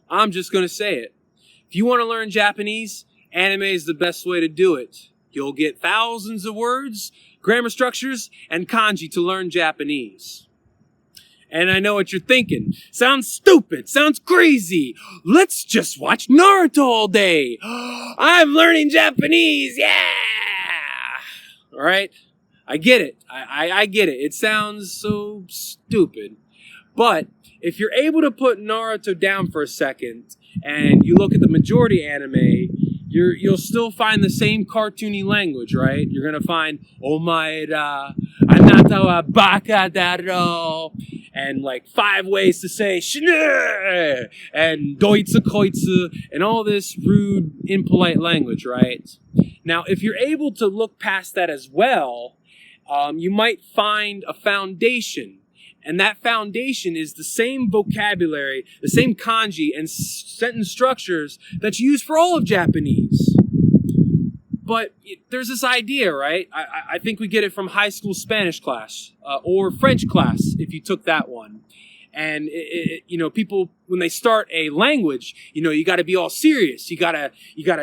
I'm just going to say it. If you want to learn Japanese, anime is the best way to do it. You'll get thousands of words, grammar structures, and kanji to learn Japanese. And I know what you're thinking. Sounds stupid. Sounds crazy. Let's just watch Naruto all day. I'm learning Japanese. Yeah. All right. I get it. I get it. It sounds so stupid. But if you're able to put Naruto down for a second and you look at the majority anime, you'll still find the same cartoony language, right? You're going to find omaera, anata wa baka daro, and like 5 ways to say shine, and doitsu koitsu, and all this rude, impolite language, right? Now, if you're able to look past that as well, you might find a foundation. And that foundation is the same vocabulary, the same kanji and sentence structures that you use for all of Japanese. But there's this idea, right? I think we get it from high school Spanish class or French class if you took that one. And people, when they start a language, you got to be all serious. You gotta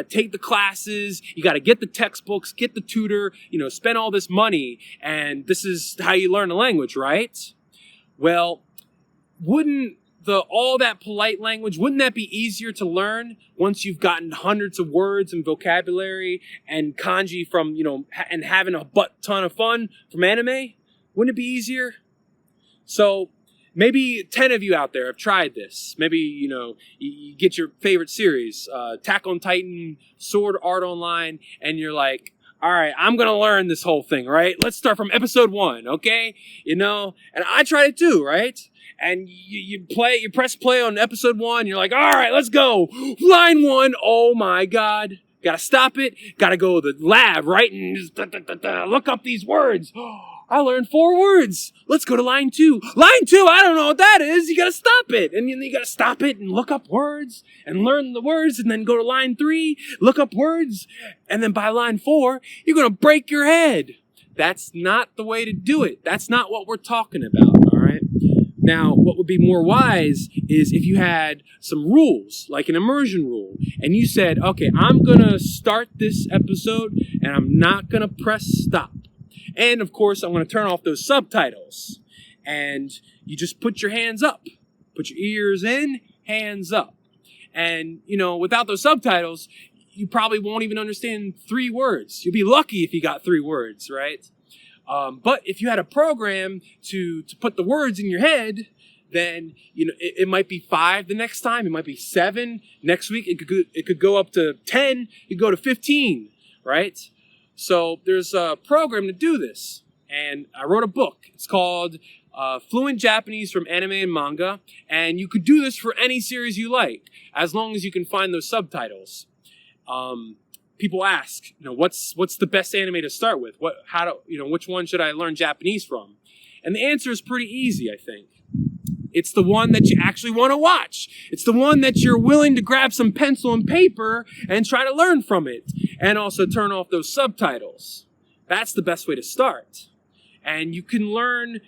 take the classes. You got to get the textbooks, get the tutor. Spend all this money, and this is how you learn a language, right? Well, wouldn't all that polite language, wouldn't that be easier to learn once you've gotten hundreds of words and vocabulary and kanji from, and having a ton of fun from anime? Wouldn't it be easier? So maybe 10 of you out there have tried this. Maybe, you get your favorite series, Attack on Titan, Sword Art Online, and you're like, all right, I'm going to learn this whole thing, right? Let's start from episode 1, okay? And I tried it too, right? And you press play on episode 1, you're like, all right, let's go. Line 1, oh my God. Gotta stop it, gotta go to the lab, right? And just look up these words. I learned 4 words. Let's go to line 2. Line 2, I don't know what that is. You gotta stop it. And you gotta stop it and look up words and learn the words, and then go to line 3, look up words. And then by line 4, you're gonna break your head. That's not the way to do it. That's not what we're talking about, all right? Now, what would be more wise is if you had some rules, like an immersion rule, and you said, okay, I'm gonna start this episode and I'm not gonna press stop. And, of course, I'm going to turn off those subtitles. And you just put your hands up. Put your ears in, hands up. And, without those subtitles, you probably won't even understand 3 words. You'll be lucky if you got 3 words, right? But if you had a program to put the words in your head, then, it might be 5 the next time. It might be 7. Next week, it could go up to 10. It could go to 15, right? So there's a program to do this, and I wrote a book. It's called Fluent Japanese from Anime and Manga, and you could do this for any series you like, as long as you can find those subtitles. People ask, what's the best anime to start with? Which one should I learn Japanese from? And the answer is pretty easy, I think. It's the one that you actually want to watch. It's the one that you're willing to grab some pencil and paper and try to learn from it. And also turn off those subtitles. That's the best way to start. And you can learn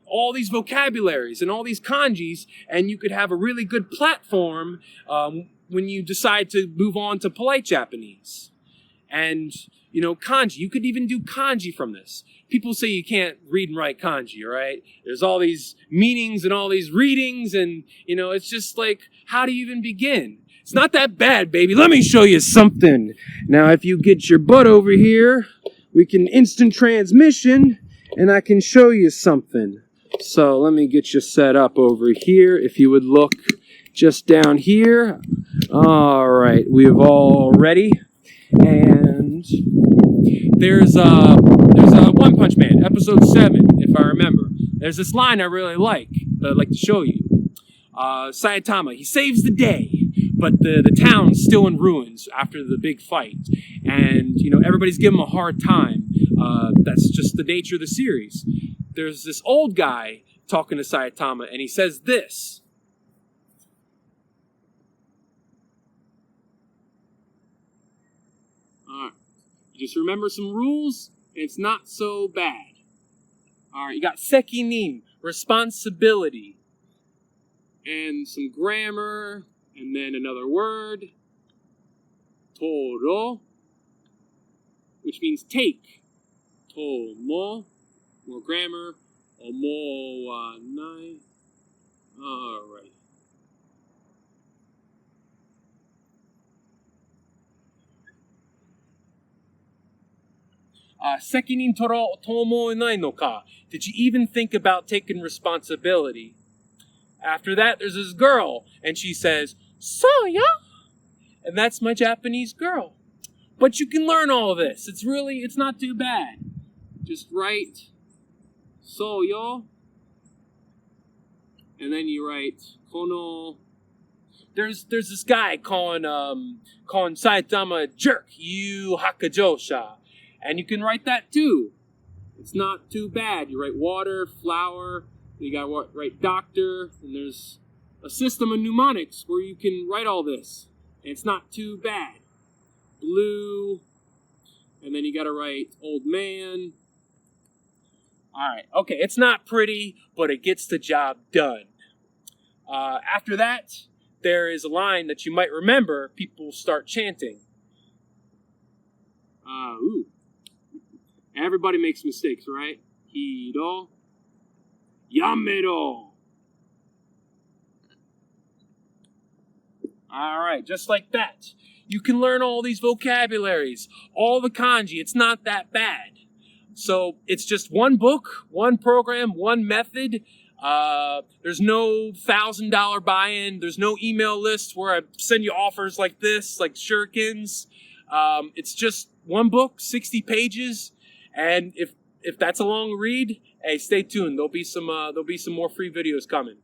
all these vocabularies and all these kanjis, and you could have a really good platform when you decide to move on to polite Japanese. And, kanji. You could even do kanji from this. People say you can't read and write kanji, right? There's all these meanings and all these readings, and, it's just like, how do you even begin? It's not that bad, baby. Let me show you something. Now, if you get your butt over here, we can instant transmission, and I can show you something. So let me get you set up over here. If you would look just down here. All right, we have all ready. And there's One Punch Man, episode 7, if I remember. There's this line I really like that I'd like to show you. Saitama, he saves the day, but the town's still in ruins after the big fight. And, everybody's giving him a hard time. That's just the nature of the series. There's this old guy talking to Saitama, and he says this. Alright, you just remember some rules, and it's not so bad. Alright, you got sekinin, responsibility, and some grammar, and then another word, toro, which means take. Tomo, more grammar, omo wa nai. All right. Sekinin toro tomo nai no ka. Did you even think about taking responsibility? After that, there's this girl, and she says, "So ya?" And that's my Japanese girl. But you can learn all of this. It's not too bad. Just write, "So yo," and then you write, "Kono." There's this guy calling Saitama a jerk, Yu Hakajosha. And you can write that too. It's not too bad. You write water, flower, you gotta write doctor, and there's a system of mnemonics where you can write all this. And it's not too bad. Blue, and then you gotta write old man. Alright, okay, it's not pretty, but it gets the job done. After that, there is a line that you might remember. People start chanting. Everybody makes mistakes, right? Hiro, yamero. Alright, just like that. You can learn all these vocabularies, all the kanji. It's not that bad. So it's just one book, one program, one method. There's no $1,000 buy-in. There's no email list where I send you offers like this, like shurikens. It's just one book, 60 pages. And if that's a long read, hey, stay tuned. There'll be some more free videos coming.